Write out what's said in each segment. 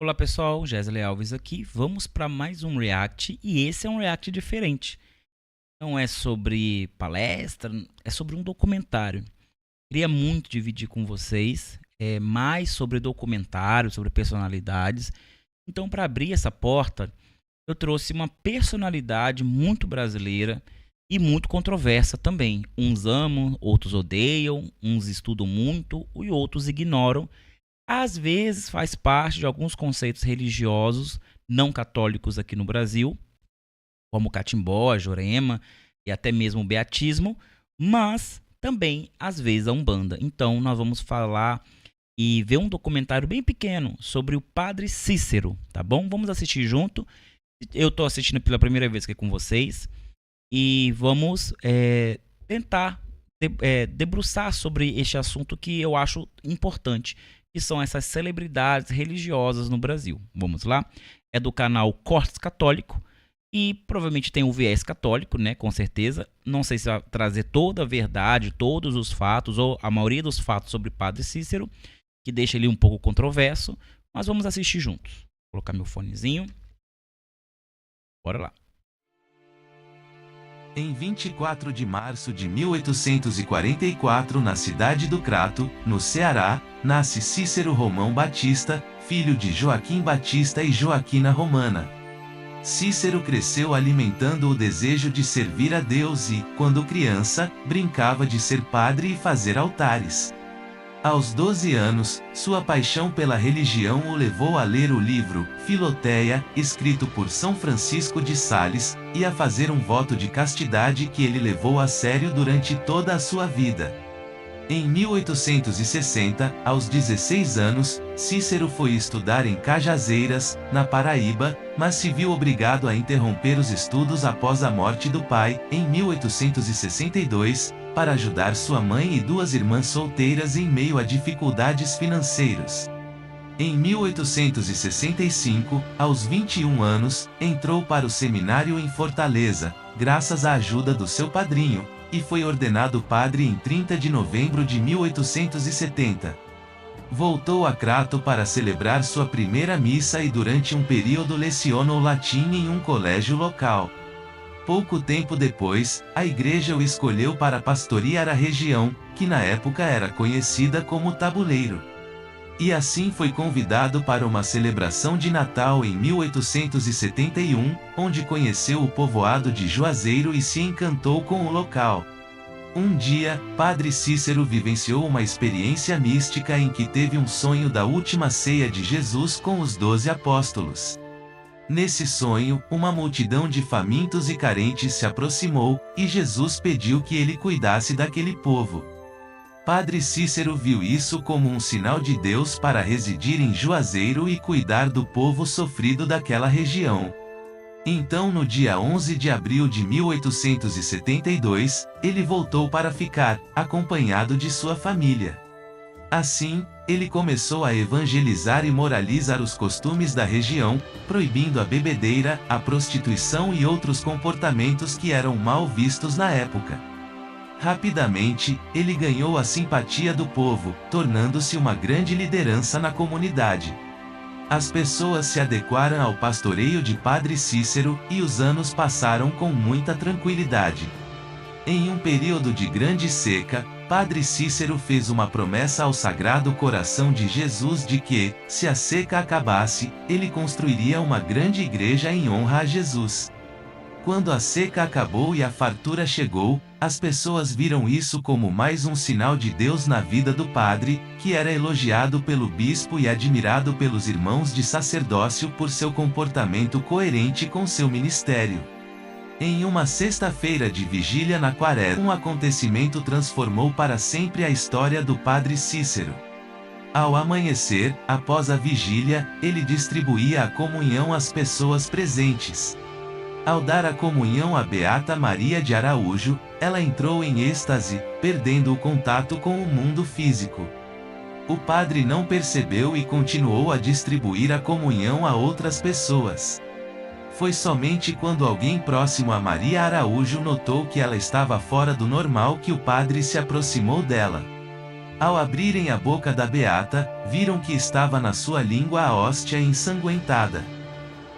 Olá pessoal, Gesley Alves aqui. Vamos para mais um React e esse é um React diferente. Não é sobre palestra, é sobre um documentário. Queria muito dividir com vocês mais sobre documentário, sobre personalidades. Então, para abrir essa porta, eu trouxe uma personalidade muito brasileira e muito controversa também. Uns amam, outros odeiam, uns estudam muito e outros ignoram. Às vezes faz parte de alguns conceitos religiosos não católicos aqui no Brasil, como Catimbó, Jurema e até mesmo o Beatismo, mas também às vezes a Umbanda. Então nós vamos falar e ver um documentário bem pequeno sobre o Padre Cícero, tá bom? Vamos assistir junto. Eu estou assistindo pela primeira vez aqui com vocês e vamos tentar debruçar sobre este assunto que eu acho importante, que são essas celebridades religiosas no Brasil. Vamos lá? É do canal Cortes Católico e provavelmente tem o viés católico, né? Com certeza. Não sei se vai trazer toda a verdade, todos os fatos ou a maioria dos fatos sobre Padre Cícero, que deixa ele um pouco controverso, mas vamos assistir juntos. Vou colocar meu fonezinho. Bora lá. Em 24 de março de 1844, na cidade do Crato, no Ceará, nasce Cícero Romão Batista, filho de Joaquim Batista e Joaquina Romana. Cícero cresceu alimentando o desejo de servir a Deus e, quando criança, brincava de ser padre e fazer altares. Aos 12 anos, sua paixão pela religião o levou a ler o livro Filoteia, escrito por São Francisco de Sales, e a fazer um voto de castidade que ele levou a sério durante toda a sua vida. Em 1860, aos 16 anos, Cícero foi estudar em Cajazeiras, na Paraíba, mas se viu obrigado a interromper os estudos após a morte do pai, em 1862, para ajudar sua mãe e duas irmãs solteiras em meio a dificuldades financeiras. Em 1865, aos 21 anos, entrou para o seminário em Fortaleza, graças à ajuda do seu padrinho, e foi ordenado padre em 30 de novembro de 1870. Voltou a Crato para celebrar sua primeira missa e durante um período lecionou latim em um colégio local. Pouco tempo depois, a igreja o escolheu para pastorear a região, que na época era conhecida como Tabuleiro. E assim foi convidado para uma celebração de Natal em 1871, onde conheceu o povoado de Juazeiro e se encantou com o local. Um dia, Padre Cícero vivenciou uma experiência mística em que teve um sonho da última ceia de Jesus com os 12 apóstolos. Nesse sonho, uma multidão de famintos e carentes se aproximou, e Jesus pediu que ele cuidasse daquele povo. Padre Cícero viu isso como um sinal de Deus para residir em Juazeiro e cuidar do povo sofrido daquela região. Então, no dia 11 de abril de 1872, ele voltou para ficar, acompanhado de sua família. Assim, ele começou a evangelizar e moralizar os costumes da região, proibindo a bebedeira, a prostituição e outros comportamentos que eram mal vistos na época. Rapidamente, ele ganhou a simpatia do povo, tornando-se uma grande liderança na comunidade. As pessoas se adequaram ao pastoreio de Padre Cícero, e os anos passaram com muita tranquilidade. Em um período de grande seca, Padre Cícero fez uma promessa ao Sagrado Coração de Jesus de que, se a seca acabasse, ele construiria uma grande igreja em honra a Jesus. Quando a seca acabou e a fartura chegou, as pessoas viram isso como mais um sinal de Deus na vida do padre, que era elogiado pelo bispo e admirado pelos irmãos de sacerdócio por seu comportamento coerente com seu ministério. Em uma sexta-feira de vigília na Quaresma, um acontecimento transformou para sempre a história do Padre Cícero. Ao amanhecer, após a vigília, ele distribuía a comunhão às pessoas presentes. Ao dar a comunhão a Beata Maria de Araújo, ela entrou em êxtase, perdendo o contato com o mundo físico. O padre não percebeu e continuou a distribuir a comunhão a outras pessoas. Foi somente quando alguém próximo a Maria Araújo notou que ela estava fora do normal que o padre se aproximou dela. Ao abrirem a boca da beata, viram que estava na sua língua a hóstia ensanguentada.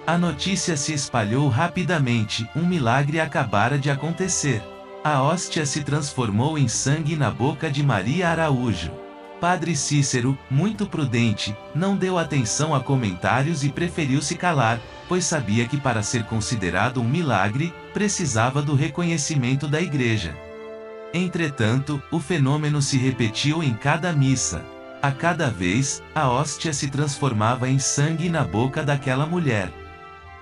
A notícia se espalhou rapidamente, um milagre acabara de acontecer. A hóstia se transformou em sangue na boca de Maria Araújo. Padre Cícero, muito prudente, não deu atenção a comentários e preferiu se calar, pois sabia que para ser considerado um milagre, precisava do reconhecimento da Igreja. Entretanto, o fenômeno se repetiu em cada missa. A cada vez, a hóstia se transformava em sangue na boca daquela mulher.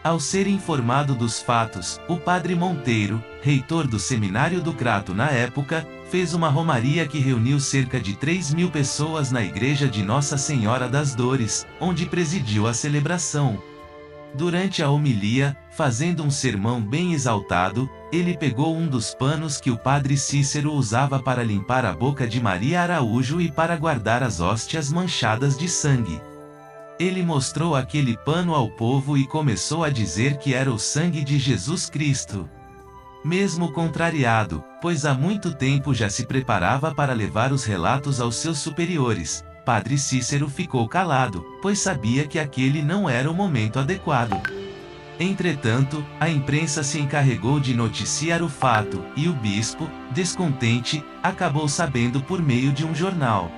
Ao ser informado dos fatos, o padre Monteiro, reitor do seminário do Crato na época, fez uma romaria que reuniu cerca de 3.000 pessoas na igreja de Nossa Senhora das Dores, onde presidiu a celebração. Durante a homilia, fazendo um sermão bem exaltado, ele pegou um dos panos que o padre Cícero usava para limpar a boca de Maria Araújo e para guardar as hóstias manchadas de sangue. Ele mostrou aquele pano ao povo e começou a dizer que era o sangue de Jesus Cristo. Mesmo contrariado, pois há muito tempo já se preparava para levar os relatos aos seus superiores, Padre Cícero ficou calado, pois sabia que aquele não era o momento adequado. Entretanto, a imprensa se encarregou de noticiar o fato, e o bispo, descontente, acabou sabendo por meio de um jornal.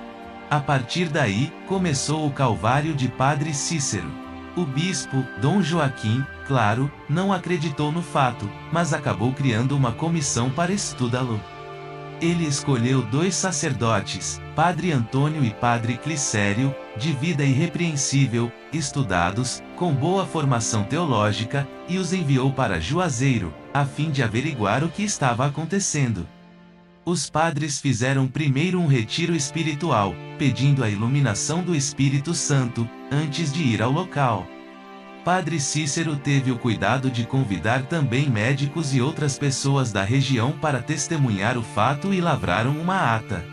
A partir daí, começou o calvário de Padre Cícero. O bispo, Dom Joaquim, claro, não acreditou no fato, mas acabou criando uma comissão para estudá-lo. Ele escolheu 2 sacerdotes, Padre Antônio e Padre Clicério, de vida irrepreensível, estudados, com boa formação teológica, e os enviou para Juazeiro, a fim de averiguar o que estava acontecendo. Os padres fizeram primeiro um retiro espiritual, pedindo a iluminação do Espírito Santo, antes de ir ao local. Padre Cícero teve o cuidado de convidar também médicos e outras pessoas da região para testemunhar o fato e lavraram uma ata.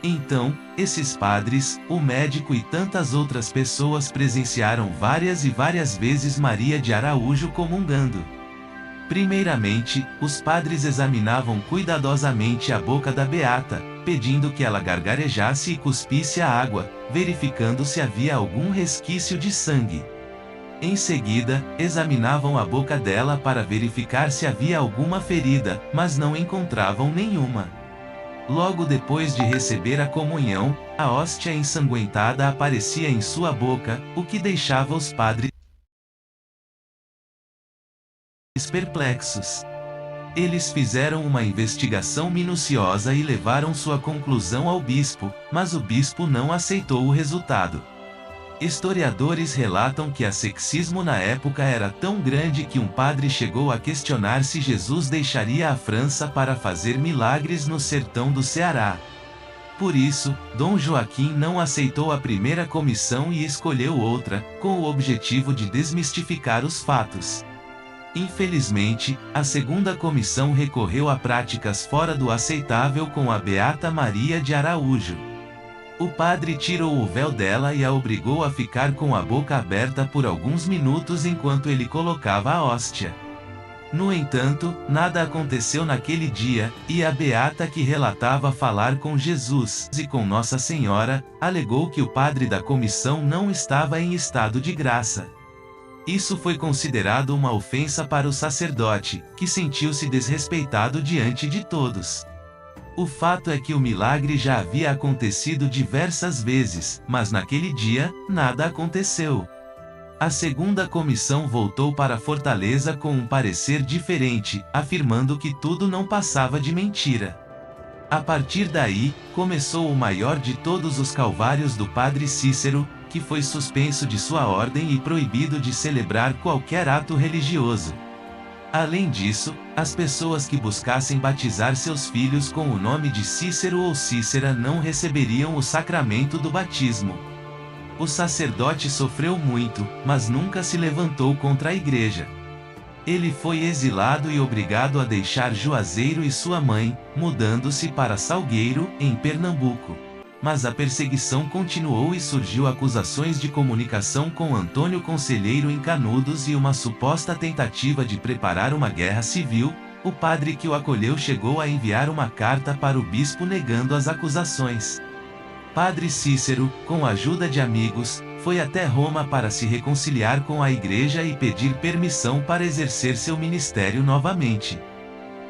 Então, esses padres, o médico e tantas outras pessoas presenciaram várias e várias vezes Maria de Araújo comungando. Primeiramente, os padres examinavam cuidadosamente a boca da beata, pedindo que ela gargarejasse e cuspisse a água, verificando se havia algum resquício de sangue. Em seguida, examinavam a boca dela para verificar se havia alguma ferida, mas não encontravam nenhuma. Logo depois de receber a comunhão, a hóstia ensanguentada aparecia em sua boca, o que deixava os padres perplexos. Eles fizeram uma investigação minuciosa e levaram sua conclusão ao bispo, mas o bispo não aceitou o resultado. Historiadores relatam que o sexismo na época era tão grande que um padre chegou a questionar se Jesus deixaria a França para fazer milagres no sertão do Ceará. Por isso, Dom Joaquim não aceitou a primeira comissão e escolheu outra, com o objetivo de desmistificar os fatos. Infelizmente, a segunda comissão recorreu a práticas fora do aceitável com a Beata Maria de Araújo. O padre tirou o véu dela e a obrigou a ficar com a boca aberta por alguns minutos enquanto ele colocava a hóstia. No entanto, nada aconteceu naquele dia, e a beata que relatava falar com Jesus e com Nossa Senhora, alegou que o padre da comissão não estava em estado de graça. Isso foi considerado uma ofensa para o sacerdote, que sentiu-se desrespeitado diante de todos. O fato é que o milagre já havia acontecido diversas vezes, mas naquele dia, nada aconteceu. A segunda comissão voltou para Fortaleza com um parecer diferente, afirmando que tudo não passava de mentira. A partir daí, começou o maior de todos os calvários do padre Cícero, que foi suspenso de sua ordem e proibido de celebrar qualquer ato religioso. Além disso, as pessoas que buscassem batizar seus filhos com o nome de Cícero ou Cícera não receberiam o sacramento do batismo. O sacerdote sofreu muito, mas nunca se levantou contra a igreja. Ele foi exilado e obrigado a deixar Juazeiro e sua mãe, mudando-se para Salgueiro, em Pernambuco. Mas a perseguição continuou e surgiu acusações de comunicação com Antônio Conselheiro em Canudos e uma suposta tentativa de preparar uma guerra civil. O padre que o acolheu chegou a enviar uma carta para o bispo negando as acusações. Padre Cícero, com a ajuda de amigos, foi até Roma para se reconciliar com a Igreja e pedir permissão para exercer seu ministério novamente.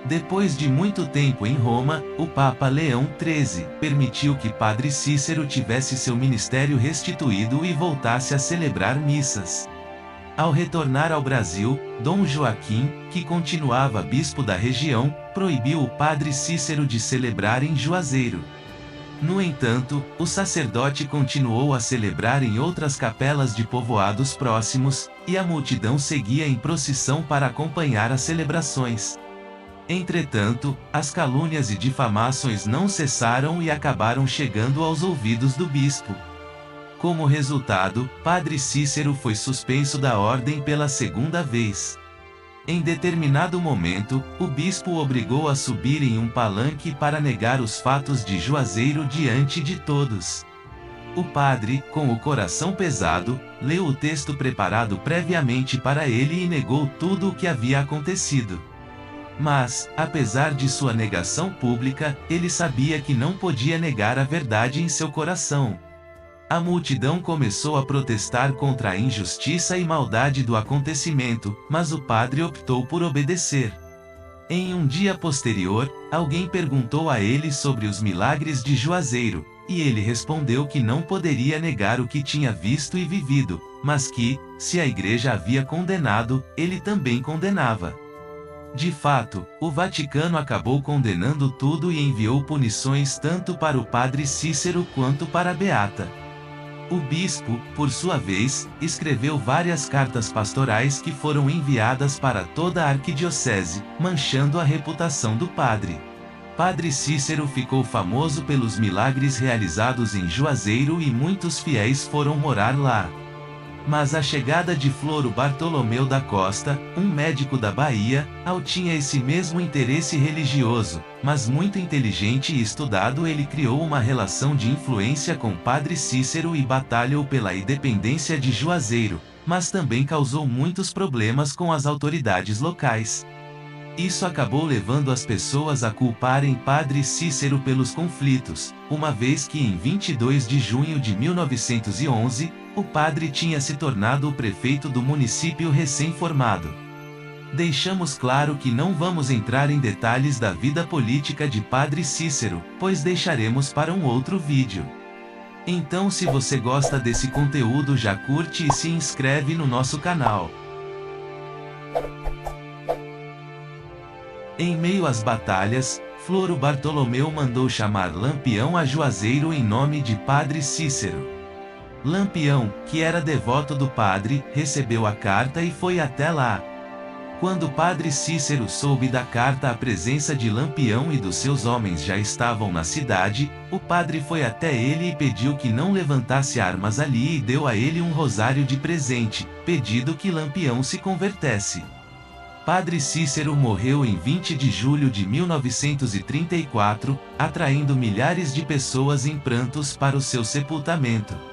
Depois de muito tempo em Roma, o Papa Leão XIII permitiu que Padre Cícero tivesse seu ministério restituído e voltasse a celebrar missas. Ao retornar ao Brasil, Dom Joaquim, que continuava bispo da região, proibiu o Padre Cícero de celebrar em Juazeiro. No entanto, o sacerdote continuou a celebrar em outras capelas de povoados próximos, e a multidão seguia em procissão para acompanhar as celebrações. Entretanto, as calúnias e difamações não cessaram e acabaram chegando aos ouvidos do bispo. Como resultado, Padre Cícero foi suspenso da ordem pela segunda vez. Em determinado momento, o bispo o obrigou a subir em um palanque para negar os fatos de Juazeiro diante de todos. O padre, com o coração pesado, leu o texto preparado previamente para ele e negou tudo o que havia acontecido. Mas, apesar de sua negação pública, ele sabia que não podia negar a verdade em seu coração. A multidão começou a protestar contra a injustiça e maldade do acontecimento, mas o padre optou por obedecer. Em um dia posterior, alguém perguntou a ele sobre os milagres de Juazeiro, e ele respondeu que não poderia negar o que tinha visto e vivido, mas que, se a Igreja havia condenado, ele também condenava. De fato, o Vaticano acabou condenando tudo e enviou punições tanto para o Padre Cícero quanto para a Beata. O bispo, por sua vez, escreveu várias cartas pastorais que foram enviadas para toda a arquidiocese, manchando a reputação do padre. Padre Cícero ficou famoso pelos milagres realizados em Juazeiro e muitos fiéis foram morar lá. Mas a chegada de Floro Bartolomeu da Costa, um médico da Bahia, tinha esse mesmo interesse religioso, mas muito inteligente e estudado, ele criou uma relação de influência com Padre Cícero e batalhou pela independência de Juazeiro, mas também causou muitos problemas com as autoridades locais. Isso acabou levando as pessoas a culparem Padre Cícero pelos conflitos, uma vez que em 22 de junho de 1911, o padre tinha se tornado o prefeito do município recém-formado. Deixamos claro que não vamos entrar em detalhes da vida política de Padre Cícero, pois deixaremos para um outro vídeo. Então, se você gosta desse conteúdo, já curte e se inscreve no nosso canal. Em meio às batalhas, Floro Bartolomeu mandou chamar Lampião a Juazeiro em nome de Padre Cícero. Lampião, que era devoto do padre, recebeu a carta e foi até lá. Quando Padre Cícero soube da carta, a presença de Lampião e dos seus homens já estavam na cidade, o padre foi até ele e pediu que não levantasse armas ali e deu a ele um rosário de presente, pedindo que Lampião se convertesse. Padre Cícero morreu em 20 de julho de 1934, atraindo milhares de pessoas em prantos para o seu sepultamento.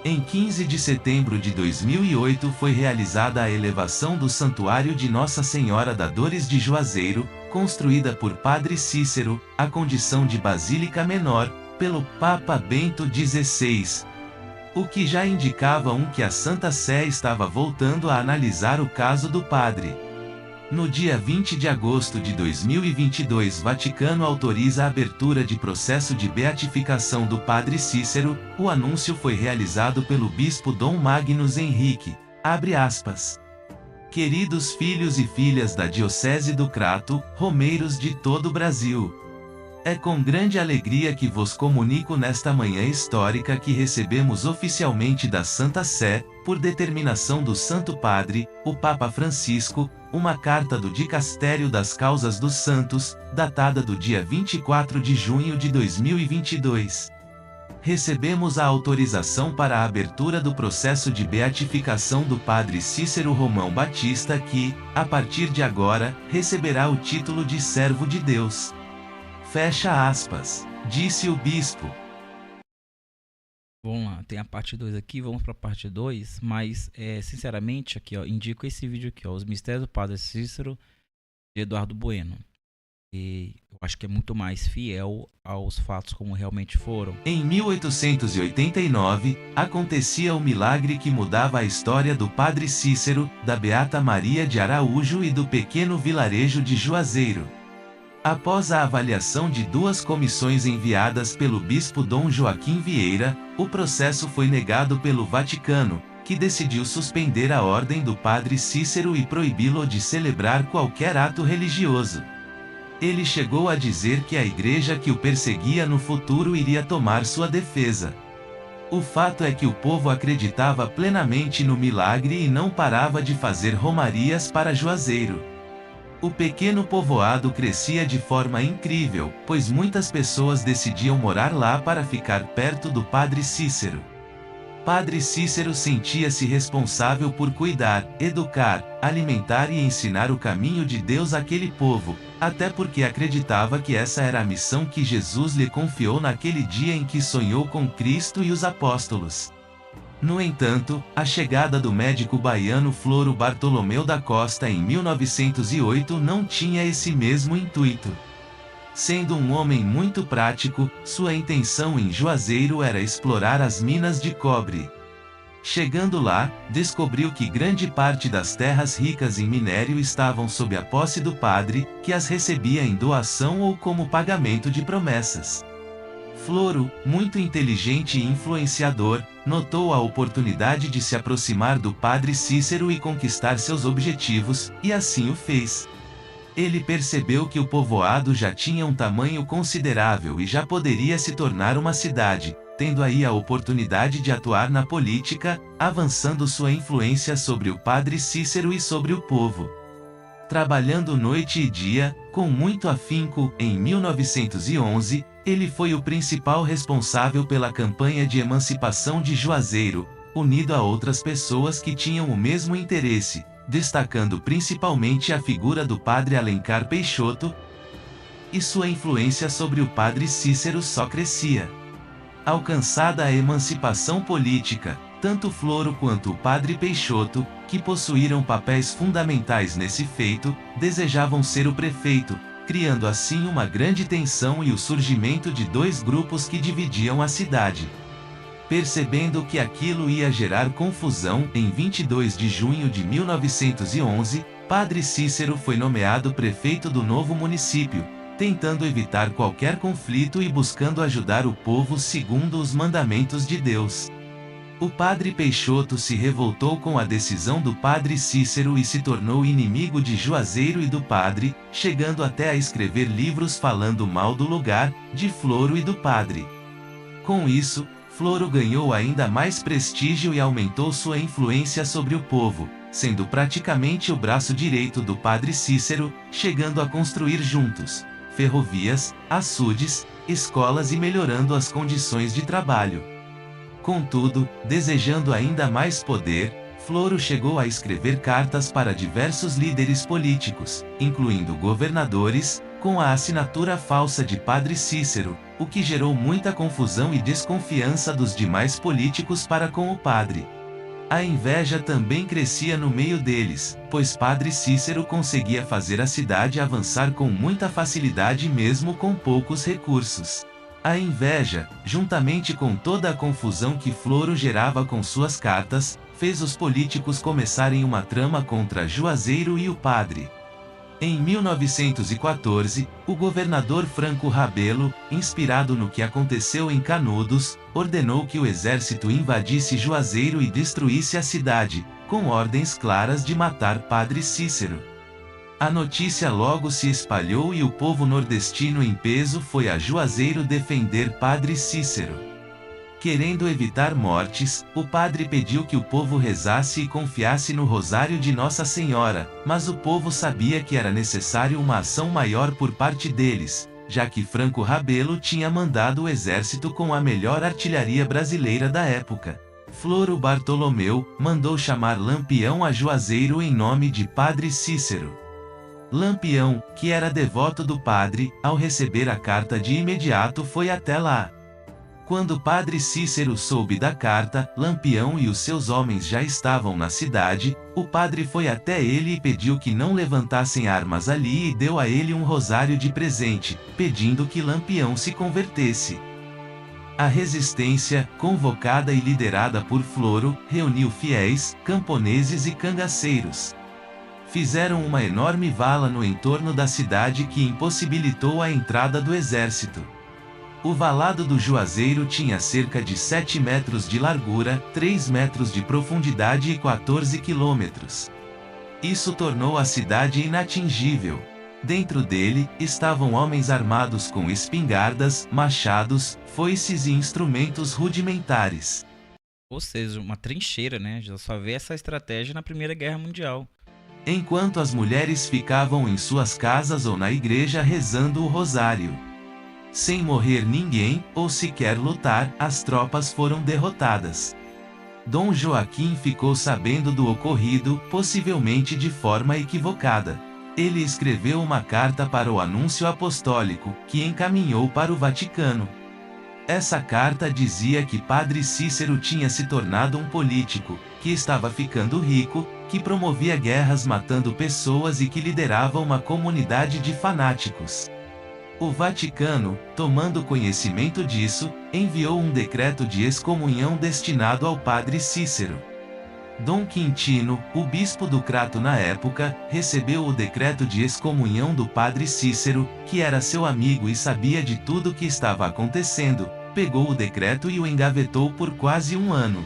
Em 15 de setembro de 2008 foi realizada a elevação do Santuário de Nossa Senhora da Dores de Juazeiro, construída por Padre Cícero, à condição de basílica menor, pelo Papa Bento XVI. O que já indicava que a Santa Sé estava voltando a analisar o caso do padre. No dia 20 de agosto de 2022, Vaticano autoriza a abertura de processo de beatificação do Padre Cícero. O anúncio foi realizado pelo bispo Dom Magnus Henrique. Abre aspas. Queridos filhos e filhas da Diocese do Crato, romeiros de todo o Brasil. É com grande alegria que vos comunico nesta manhã histórica que recebemos oficialmente da Santa Sé, por determinação do Santo Padre, o Papa Francisco, uma carta do Dicastério das Causas dos Santos, datada do dia 24 de junho de 2022. Recebemos a autorização para a abertura do processo de beatificação do Padre Cícero Romão Batista que, a partir de agora, receberá o título de servo de Deus. Fecha aspas, disse o bispo. Vamos lá, tem a parte 2 aqui, vamos para a parte 2, mas sinceramente aqui, indico esse vídeo aqui, Os Mistérios do Padre Cícero, de Eduardo Bueno. E eu acho que é muito mais fiel aos fatos como realmente foram. Em 1889, acontecia o milagre que mudava a história do Padre Cícero, da Beata Maria de Araújo e do pequeno vilarejo de Juazeiro. Após a avaliação de 2 comissões enviadas pelo bispo Dom Joaquim Vieira, o processo foi negado pelo Vaticano, que decidiu suspender a ordem do Padre Cícero e proibi-lo de celebrar qualquer ato religioso. Ele chegou a dizer que a igreja que o perseguia no futuro iria tomar sua defesa. O fato é que o povo acreditava plenamente no milagre e não parava de fazer romarias para Juazeiro. O pequeno povoado crescia de forma incrível, pois muitas pessoas decidiam morar lá para ficar perto do Padre Cícero. Padre Cícero sentia-se responsável por cuidar, educar, alimentar e ensinar o caminho de Deus àquele povo, até porque acreditava que essa era a missão que Jesus lhe confiou naquele dia em que sonhou com Cristo e os apóstolos. No entanto, a chegada do médico baiano Floro Bartolomeu da Costa em 1908 não tinha esse mesmo intuito. Sendo um homem muito prático, sua intenção em Juazeiro era explorar as minas de cobre. Chegando lá, descobriu que grande parte das terras ricas em minério estavam sob a posse do padre, que as recebia em doação ou como pagamento de promessas. Floro, muito inteligente e influenciador, notou a oportunidade de se aproximar do Padre Cícero e conquistar seus objetivos, e assim o fez. Ele percebeu que o povoado já tinha um tamanho considerável e já poderia se tornar uma cidade, tendo aí a oportunidade de atuar na política, avançando sua influência sobre o Padre Cícero e sobre o povo. Trabalhando noite e dia, com muito afinco, em 1911, ele foi o principal responsável pela campanha de emancipação de Juazeiro, unido a outras pessoas que tinham o mesmo interesse, destacando principalmente a figura do Padre Alencar Peixoto, e sua influência sobre o Padre Cícero só crescia. Alcançada a emancipação política, tanto Floro quanto o Padre Peixoto, que possuíram papéis fundamentais nesse feito, desejavam ser o prefeito, criando assim uma grande tensão e o surgimento de 2 grupos que dividiam a cidade. Percebendo que aquilo ia gerar confusão, em 22 de junho de 1911, Padre Cícero foi nomeado prefeito do novo município, tentando evitar qualquer conflito e buscando ajudar o povo segundo os mandamentos de Deus. O Padre Peixoto se revoltou com a decisão do Padre Cícero e se tornou inimigo de Juazeiro e do padre, chegando até a escrever livros falando mal do lugar, de Floro e do padre. Com isso, Floro ganhou ainda mais prestígio e aumentou sua influência sobre o povo, sendo praticamente o braço direito do Padre Cícero, chegando a construir juntos ferrovias, açudes, escolas e melhorando as condições de trabalho. Contudo, desejando ainda mais poder, Floro chegou a escrever cartas para diversos líderes políticos, incluindo governadores, com a assinatura falsa de Padre Cícero, o que gerou muita confusão e desconfiança dos demais políticos para com o padre. A inveja também crescia no meio deles, pois Padre Cícero conseguia fazer a cidade avançar com muita facilidade mesmo com poucos recursos. A inveja, juntamente com toda a confusão que Floro gerava com suas cartas, fez os políticos começarem uma trama contra Juazeiro e o padre. Em 1914, o governador Franco Rabelo, inspirado no que aconteceu em Canudos, ordenou que o exército invadisse Juazeiro e destruísse a cidade, com ordens claras de matar Padre Cícero. A notícia logo se espalhou e o povo nordestino em peso foi a Juazeiro defender Padre Cícero. Querendo evitar mortes, o padre pediu que o povo rezasse e confiasse no rosário de Nossa Senhora, mas o povo sabia que era necessário uma ação maior por parte deles, já que Franco Rabelo tinha mandado o exército com a melhor artilharia brasileira da época. Floro Bartolomeu mandou chamar Lampião a Juazeiro em nome de Padre Cícero. Lampião, que era devoto do padre, ao receber a carta de imediato foi até lá. Quando Padre Cícero soube da carta, Lampião e os seus homens já estavam na cidade. O padre foi até ele e pediu que não levantassem armas ali e deu a ele um rosário de presente, pedindo que Lampião se convertesse. A resistência, convocada e liderada por Floro, reuniu fiéis, camponeses e cangaceiros. Fizeram uma enorme vala no entorno da cidade que impossibilitou a entrada do exército. O valado do Juazeiro tinha cerca de 7 metros de largura, 3 metros de profundidade e 14 quilômetros. Isso tornou a cidade inatingível. Dentro dele, estavam homens armados com espingardas, machados, foices e instrumentos rudimentares. Ou seja, uma trincheira, né? Já só vê essa estratégia na Primeira Guerra Mundial. Enquanto as mulheres ficavam em suas casas ou na igreja rezando o rosário. Sem morrer ninguém, ou sequer lutar, as tropas foram derrotadas. Dom Joaquim ficou sabendo do ocorrido, possivelmente de forma equivocada. Ele escreveu uma carta para o anúncio apostólico, que encaminhou para o Vaticano. Essa carta dizia que Padre Cícero tinha se tornado um político, que estava ficando rico, que promovia guerras matando pessoas e que liderava uma comunidade de fanáticos. O Vaticano, tomando conhecimento disso, enviou um decreto de excomunhão destinado ao Padre Cícero. Dom Quintino, o bispo do Crato na época, recebeu o decreto de excomunhão do Padre Cícero, que era seu amigo e sabia de tudo o que estava acontecendo, pegou o decreto e o engavetou por quase um ano.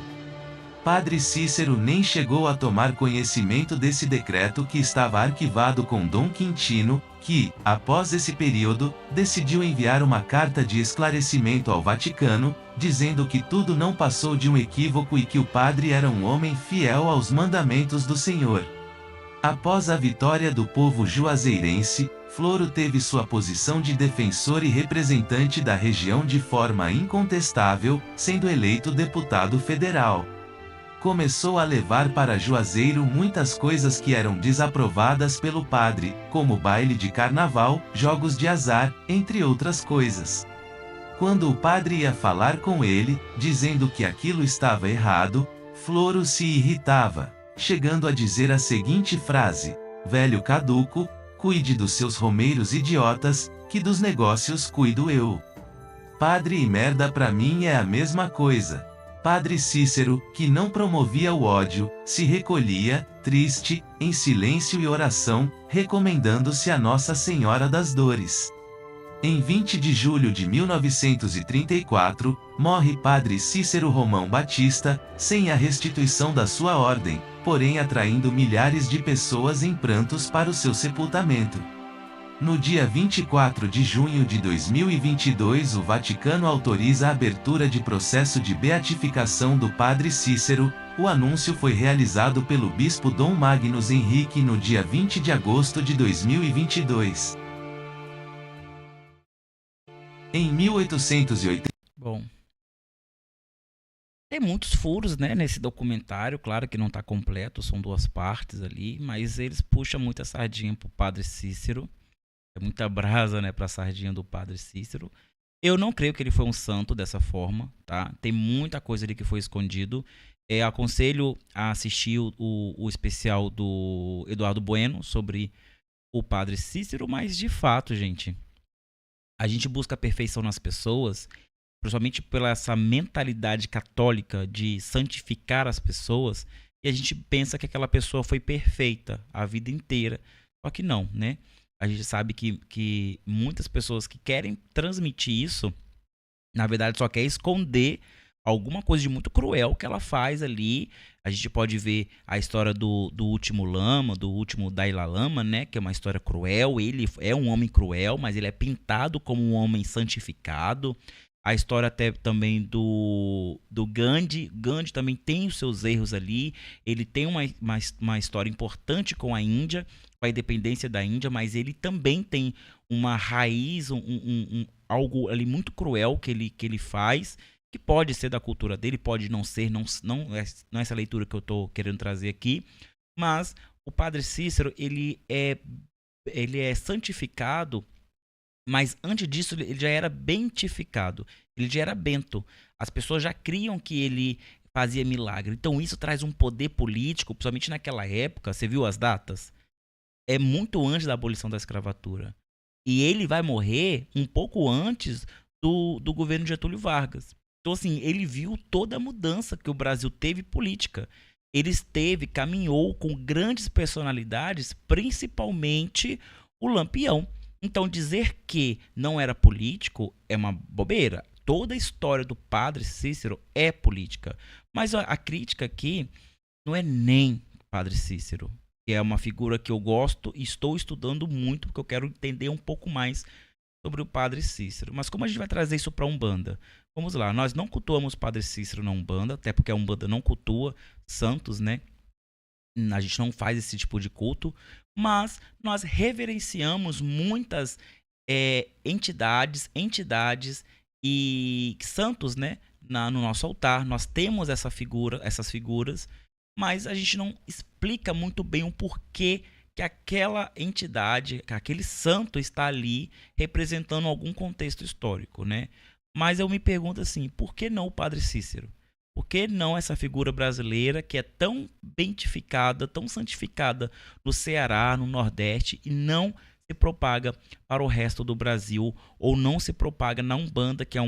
Padre Cícero nem chegou a tomar conhecimento desse decreto que estava arquivado com Dom Quintino, que, após esse período, decidiu enviar uma carta de esclarecimento ao Vaticano, dizendo que tudo não passou de um equívoco e que o padre era um homem fiel aos mandamentos do Senhor. Após a vitória do povo juazeirense, Floro teve sua posição de defensor e representante da região de forma incontestável, sendo eleito deputado federal. Começou a levar para Juazeiro muitas coisas que eram desaprovadas pelo padre, como baile de carnaval, jogos de azar, entre outras coisas. Quando o padre ia falar com ele, dizendo que aquilo estava errado, Floro se irritava, chegando a dizer a seguinte frase: "Velho caduco, cuide dos seus romeiros idiotas, que dos negócios cuido eu. Padre e merda pra mim é a mesma coisa." Padre Cícero, que não promovia o ódio, se recolhia, triste, em silêncio e oração, recomendando-se a Nossa Senhora das Dores. Em 20 de julho de 1934, morre Padre Cícero Romão Batista, sem a restituição da sua ordem, porém atraindo milhares de pessoas em prantos para o seu sepultamento. No dia 24 de junho de 2022, o Vaticano autoriza a abertura de processo de beatificação do Padre Cícero. O anúncio foi realizado pelo bispo Dom Magnus Henrique no dia 20 de agosto de 2022. Em 1880... Bom, tem muitos furos, né, nesse documentário. Claro que não está completo, são 2 partes ali, mas eles puxam muita sardinha pro Padre Cícero. É muita brasa, né, pra sardinha do Padre Cícero. Eu não creio que ele foi um santo dessa forma, tá? Tem muita coisa ali que foi escondido. Aconselho a assistir o especial do Eduardo Bueno sobre o Padre Cícero, mas de fato, gente, a gente busca a perfeição nas pessoas, principalmente pela essa mentalidade católica de santificar as pessoas, e a gente pensa que aquela pessoa foi perfeita a vida inteira. Só que não, né? A gente sabe que muitas pessoas que querem transmitir isso, na verdade só quer esconder alguma coisa de muito cruel que ela faz ali. A gente pode ver a história do último lama, do último Dalai Lama, né? Que é uma história cruel. Ele é um homem cruel, mas ele é pintado como um homem santificado. A história até também do Gandhi. Gandhi também tem os seus erros ali. Ele tem uma história importante com a Índia, com a independência da Índia, mas ele também tem uma raiz, algo ali muito cruel que ele faz, que pode ser da cultura dele, pode não ser, não é essa leitura que eu estou querendo trazer aqui, mas o Padre Cícero, ele é santificado, mas antes disso ele já era beatificado. Ele já era bento. As pessoas já criam que ele fazia milagre. Então isso traz um poder político, principalmente naquela época. Você viu as datas? É muito antes da abolição da escravatura. E ele vai morrer um pouco antes do governo de Getúlio Vargas. Então, assim, ele viu toda a mudança que o Brasil teve política. Ele caminhou com grandes personalidades, principalmente o Lampião. Então, dizer que não era político é uma bobeira. Toda a história do padre Cícero é política. Mas a crítica aqui não é nem padre Cícero, que é uma figura que eu gosto e estou estudando muito, porque eu quero entender um pouco mais sobre o padre Cícero. Mas como a gente vai trazer isso para a Umbanda? Vamos lá, nós não cultuamos o padre Cícero na Umbanda, até porque a Umbanda não cultua santos, né? A gente não faz esse tipo de culto, mas nós reverenciamos muitas entidades e santos, né? No nosso altar. Nós temos essas figuras, mas a gente não explica muito bem o porquê que aquela entidade, que aquele santo está ali representando algum contexto histórico, né? Mas eu me pergunto assim, por que não o padre Cícero? Por que não essa figura brasileira que é tão beatificada, tão santificada no Ceará, no Nordeste, e não se propaga para o resto do Brasil, ou não se propaga na Umbanda, que é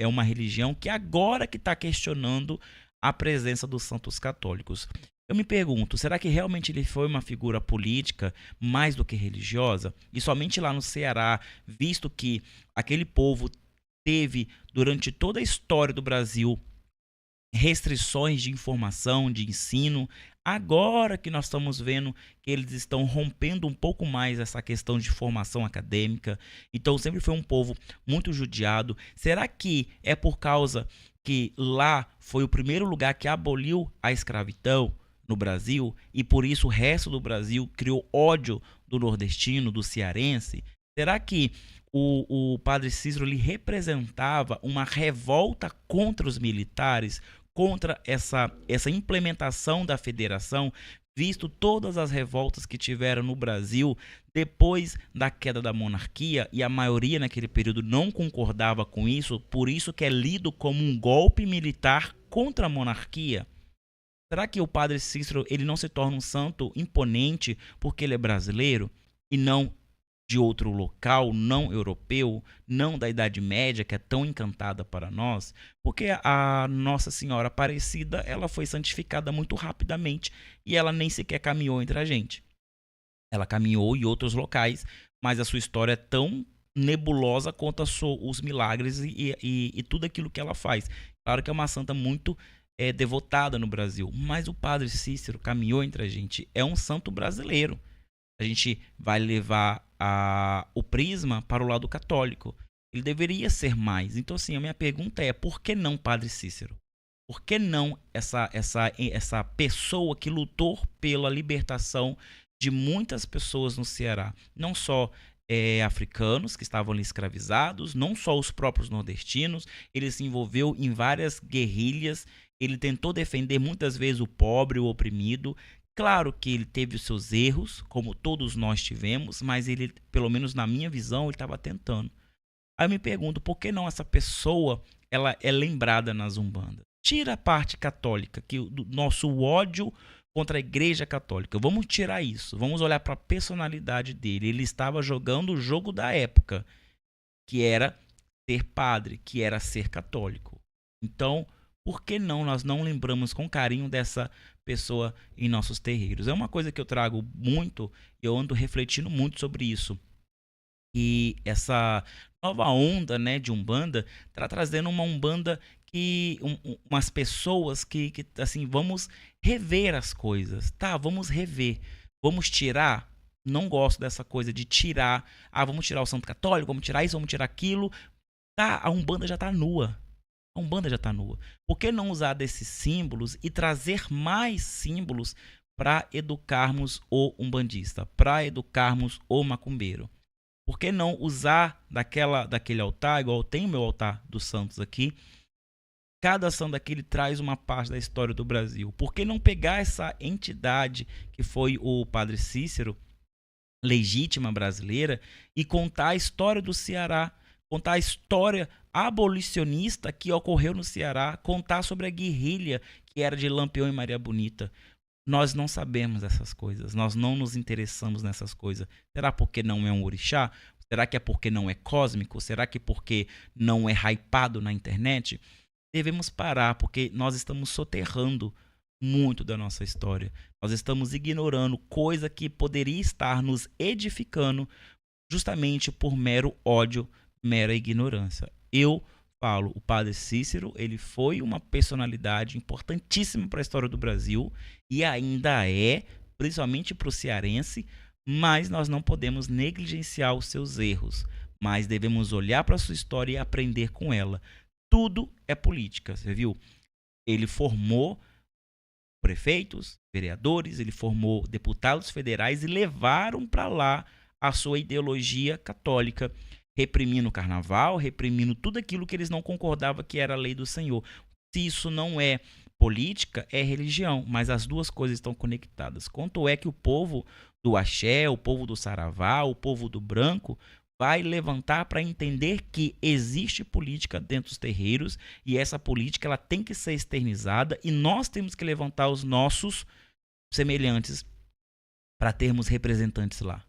uma religião que agora que está questionando a presença dos santos católicos. Eu me pergunto, será que realmente ele foi uma figura política mais do que religiosa? E somente lá no Ceará, visto que aquele povo teve, durante toda a história do Brasil, restrições de informação, de ensino, agora que nós estamos vendo que eles estão rompendo um pouco mais essa questão de formação acadêmica, então sempre foi um povo muito judiado. Será que é por causa que lá foi o primeiro lugar que aboliu a escravidão no Brasil e por isso o resto do Brasil criou ódio do nordestino, do cearense? Será que o padre Cícero ele representava uma revolta contra os militares, contra essa implementação da federação, visto todas as revoltas que tiveram no Brasil depois da queda da monarquia, e a maioria naquele período não concordava com isso, por isso que é lido como um golpe militar contra a monarquia? Será que o padre Cícero ele não se torna um santo imponente porque ele é brasileiro e não de outro local, não europeu, não da Idade Média, que é tão encantada para nós? Porque a Nossa Senhora Aparecida, ela foi santificada muito rapidamente e ela nem sequer caminhou entre a gente. Ela caminhou em outros locais, mas a sua história é tão nebulosa quanto os milagres e tudo aquilo que ela faz. Claro que é uma santa muito devotada no Brasil, mas o padre Cícero caminhou entre a gente, é um santo brasileiro. A gente vai levar o prisma para o lado católico. Ele deveria ser mais. Então, assim, a minha pergunta é, por que não padre Cícero? Por que não essa pessoa que lutou pela libertação de muitas pessoas no Ceará? Não só africanos que estavam ali escravizados, não só os próprios nordestinos. Ele se envolveu em várias guerrilhas. Ele tentou defender muitas vezes o pobre, o oprimido. Claro que ele teve os seus erros, como todos nós tivemos, mas ele, pelo menos na minha visão, ele estava tentando. Aí eu me pergunto, por que não essa pessoa ela é lembrada nas Umbandas? Tira a parte católica, que do nosso ódio contra a Igreja Católica. Vamos tirar isso, vamos olhar para a personalidade dele. Ele estava jogando o jogo da época, que era ser padre, que era ser católico. Então, por que não nós não lembramos com carinho dessa pessoa em nossos terreiros? É uma coisa que eu trago muito, eu ando refletindo muito sobre isso. E essa nova onda, né, de Umbanda está trazendo uma Umbanda que umas pessoas que assim, vamos rever as coisas, tá? Vamos rever, vamos tirar. Não gosto dessa coisa de tirar. Vamos tirar o Santo Católico, vamos tirar isso, vamos tirar aquilo. Tá, a Umbanda já está nua. A Umbanda já está nua. Por que não usar desses símbolos e trazer mais símbolos para educarmos o umbandista, para educarmos o macumbeiro? Por que não usar daquele altar, igual tem o meu altar dos santos aqui? Cada santo daquele traz uma parte da história do Brasil. Por que não pegar essa entidade que foi o padre Cícero, legítima brasileira, e contar a história do Ceará? contar a história abolicionista que ocorreu no Ceará, contar sobre a guerrilha que era de Lampião e Maria Bonita. Nós não sabemos essas coisas, nós não nos interessamos nessas coisas. Será porque não é um orixá? Será que é porque não é cósmico? Será que porque não é hypado na internet? Devemos parar, porque nós estamos soterrando muito da nossa história. Nós estamos ignorando coisa que poderia estar nos edificando justamente por mero ódio, mera ignorância. Eu falo, o padre Cícero, ele foi uma personalidade importantíssima para a história do Brasil e ainda é, principalmente para o cearense, mas nós não podemos negligenciar os seus erros, mas devemos olhar para a sua história e aprender com ela. Tudo é política, você viu? Ele formou prefeitos, vereadores, ele formou deputados federais e levaram para lá a sua ideologia católica, reprimindo o carnaval, reprimindo tudo aquilo que eles não concordavam que era a lei do Senhor. Se isso não é política, é religião, mas as duas coisas estão conectadas. Quanto é que o povo do axé, o povo do saravá, o povo do branco vai levantar para entender que existe política dentro dos terreiros e essa política ela tem que ser externizada e nós temos que levantar os nossos semelhantes para termos representantes lá.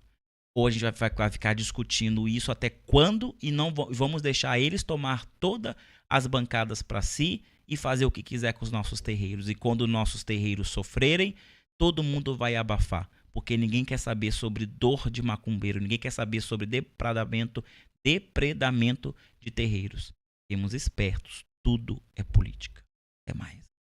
Hoje a gente vai ficar discutindo isso até quando e não vamos deixar eles tomar todas as bancadas para si e fazer o que quiser com os nossos terreiros. E quando nossos terreiros sofrerem, todo mundo vai abafar. Porque ninguém quer saber sobre dor de macumbeiro, ninguém quer saber sobre depredamento de terreiros. Temos espertos, tudo é política. Até mais.